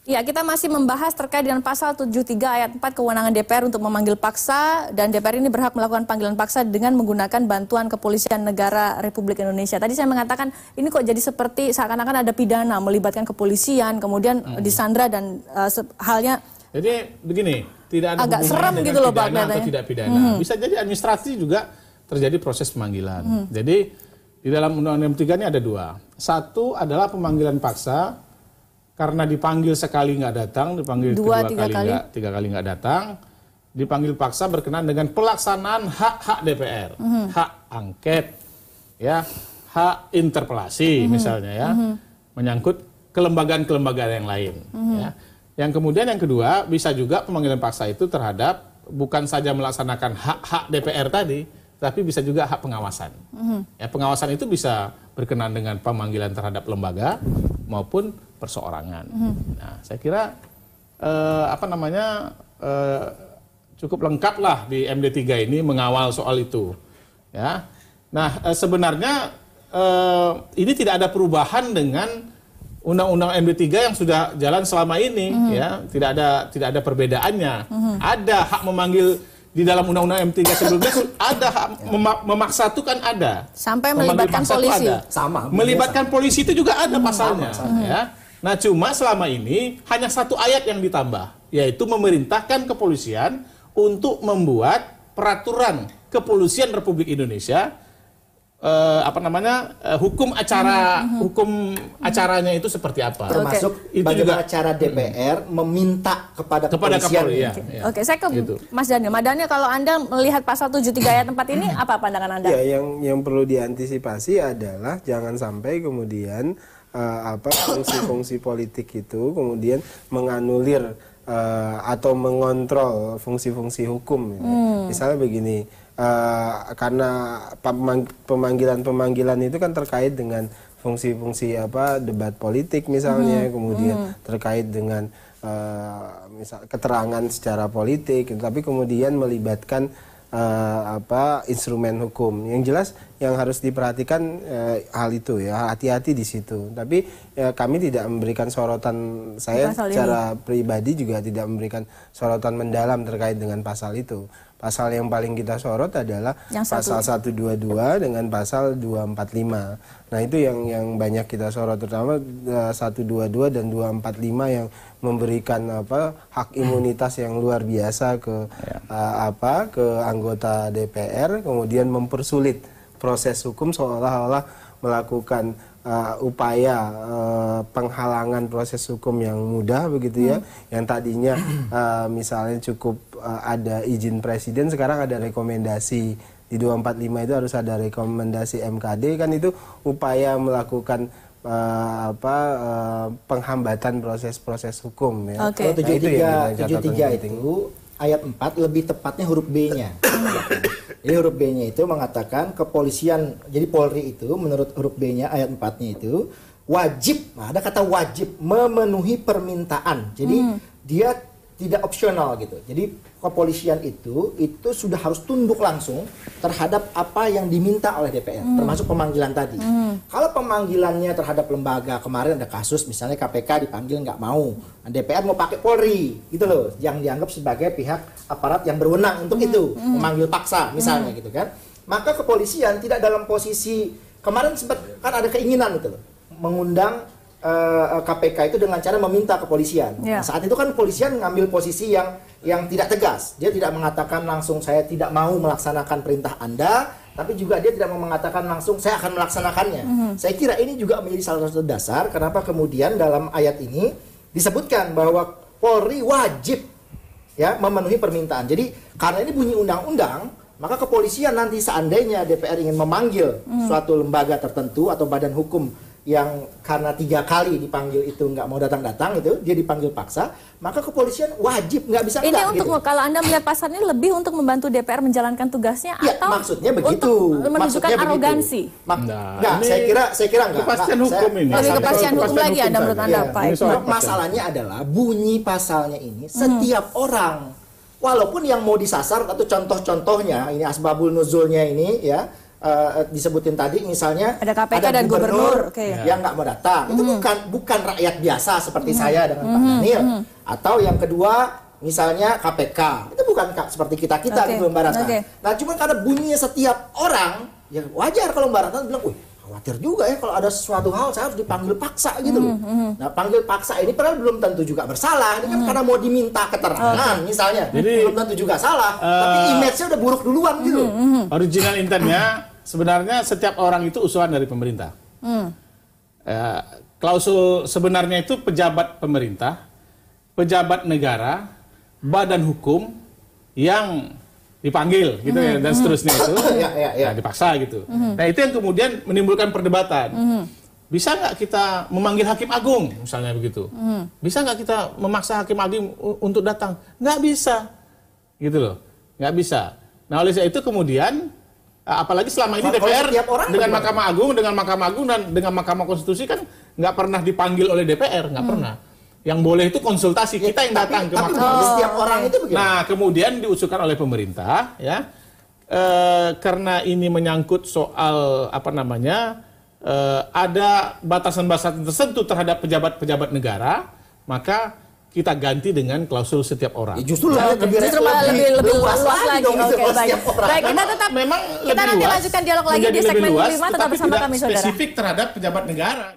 Ya, kita masih membahas terkait dengan pasal 73 ayat 4 kewenangan DPR untuk memanggil paksa, dan DPR ini berhak melakukan panggilan paksa dengan menggunakan bantuan kepolisian negara Republik Indonesia. Tadi saya mengatakan ini kok jadi seperti seakan-akan ada pidana melibatkan kepolisian, kemudian disandra dan halnya. Jadi begini, tidak ada agak serem dengan gitu loh, Pak, pidana atau tidak pidana. Bisa jadi administrasi juga terjadi proses pemanggilan. Jadi di dalam Undang-Undang MP3 ini ada dua. Satu adalah pemanggilan paksa. Karena dipanggil sekali nggak datang, dipanggil tiga kali nggak datang, dipanggil paksa berkenaan dengan pelaksanaan hak-hak DPR, hak angket, ya, hak interpelasi misalnya ya, menyangkut kelembagaan-kelembagaan yang lain. Ya. Yang kemudian yang kedua bisa juga pemanggilan paksa itu terhadap bukan saja melaksanakan hak-hak DPR tadi, tapi bisa juga hak pengawasan. Ya, pengawasan itu bisa berkenaan dengan pemanggilan terhadap lembaga maupun perseorangan. Nah, saya kira cukup lengkap lah di MD3 ini mengawal soal itu. Ya, nah sebenarnya ini tidak ada perubahan dengan Undang-Undang MD3 yang sudah jalan selama ini. Ya, tidak ada perbedaannya. Ada hak memanggil di dalam Undang-Undang M3 sebelumnya ada hak memaksa itu kan ada. Sampai melibatkan polisi. Sama. Melibatkan polisi itu juga ada pasalnya. Ya. Nah, cuma selama ini hanya satu ayat yang ditambah, yaitu memerintahkan kepolisian untuk membuat peraturan kepolisian Republik Indonesia, hukum acaranya itu seperti apa. Termasuk itu bagaimana juga cara DPR meminta kepada kepolisian. Oke, saya ke Mas Daniel. Mas Daniel, kalau Anda melihat pasal 73 ayat 4 ini, apa pandangan Anda? Ya, yang perlu diantisipasi adalah jangan sampai kemudian fungsi-fungsi politik itu kemudian menganulir atau mengontrol fungsi-fungsi hukum. Misalnya begini, karena pemanggilan itu kan terkait dengan fungsi-fungsi debat politik misalnya, kemudian terkait dengan misal keterangan secara politik, tapi kemudian melibatkan instrumen hukum. Yang jelas yang harus diperhatikan hal itu ya, hati-hati di situ. Tapi kami tidak memberikan sorotan, saya secara pribadi juga tidak memberikan sorotan mendalam terkait dengan pasal itu. Pasal yang paling kita sorot adalah pasal 122 dengan pasal 245. Nah, itu yang banyak kita sorot, terutama 122 dan 245 yang memberikan hak imunitas yang luar biasa ke anggota DPR, kemudian mempersulit proses hukum seolah-olah melakukan upaya penghalangan proses hukum yang mudah begitu ya, yang tadinya misalnya cukup ada izin presiden, sekarang ada rekomendasi. Di 245 itu harus ada rekomendasi MKD, kan itu upaya melakukan penghambatan proses hukum ya. Kalau 73 itu ayat 4 lebih tepatnya huruf B-nya. Jadi huruf B-nya itu mengatakan kepolisian, jadi Polri itu menurut huruf B-nya ayat 4-nya itu wajib, ada kata wajib memenuhi permintaan. Jadi dia tidak opsional gitu. Jadi kepolisian itu sudah harus tunduk langsung terhadap apa yang diminta oleh DPR, termasuk pemanggilan tadi. Kalau pemanggilannya terhadap lembaga, kemarin ada kasus misalnya KPK dipanggil nggak mau, DPR mau pakai Polri gitu loh, yang dianggap sebagai pihak aparat yang berwenang untuk itu, memanggil paksa misalnya gitu kan. Maka kepolisian tidak dalam posisi, kemarin sempat kan ada keinginan gitu loh, mengundang KPK itu dengan cara meminta kepolisian. Nah, saat itu kan kepolisian ngambil posisi yang tidak tegas. Dia tidak mengatakan langsung saya tidak mau melaksanakan perintah Anda, tapi juga dia tidak mau mengatakan langsung saya akan melaksanakannya. Saya kira ini juga menjadi salah satu dasar kenapa kemudian dalam ayat ini disebutkan bahwa Polri wajib ya memenuhi permintaan. Jadi karena ini bunyi undang-undang, maka kepolisian nanti seandainya DPR ingin memanggil suatu lembaga tertentu atau badan hukum yang karena 3 kali dipanggil itu nggak mau datang-datang, itu dia dipanggil paksa, maka kepolisian wajib, nggak bisa ini enggak, untuk gitu. Kalau Anda melihat pasal ini lebih untuk membantu DPR menjalankan tugasnya ya, atau maksudnya begitu, untuk menunjukkan arogansi? Enggak, saya kira enggak. Kepastian hukum ini. Lebih kepastian hukum lagi Anda menurut Anda, Pak? Masalahnya adalah bunyi pasalnya ini setiap orang, walaupun yang mau disasar atau contoh-contohnya ini asbabul nuzulnya ini ya, disebutin tadi, misalnya ada KPK dan gubernur yang nggak mau datang, itu bukan rakyat biasa seperti saya dengan Pak Daniel, atau yang kedua misalnya KPK, itu bukan seperti kita gitu Mbak Ratna. Nah cuma karena bunyinya setiap orang, ya wajar kalau Mbak Ratna bilang, khawatir juga ya kalau ada sesuatu hal saya harus dipanggil paksa gitu loh. Nah panggil paksa ini padahal belum tentu juga bersalah, ini kan karena mau diminta keterangan misalnya, belum tentu juga salah, tapi image-nya udah buruk duluan gitu. Original intentnya sebenarnya setiap orang itu usulan dari pemerintah. Klausul sebenarnya itu pejabat pemerintah, pejabat negara, badan hukum yang dipanggil gitu ya, dan seterusnya itu nah, dipaksa gitu. Nah itu yang kemudian menimbulkan perdebatan. Bisa nggak kita memanggil hakim agung misalnya begitu? Bisa nggak kita memaksa hakim agung untuk datang? Nggak bisa, gitu loh, nggak bisa. Nah oleh sebab itu kemudian apalagi selama ini DPR dengan Mahkamah Agung dan dengan Mahkamah Konstitusi kan nggak pernah dipanggil oleh DPR, nggak pernah. Yang boleh itu konsultasi, kita yang datang ke Mahkamah. Setiap orang itu bagaimana? Nah, kemudian diusulkan oleh pemerintah, ya, karena ini menyangkut soal apa namanya, ada batasan-batasan tertentu terhadap pejabat-pejabat negara, maka kita ganti dengan klausul setiap orang. Justru lebih luas lagi. Baik, kita tetap memang kita nanti lanjutkan dialog lagi di segmen kelima, tetap bersama kami saudara. Spesifik terhadap pejabat negara.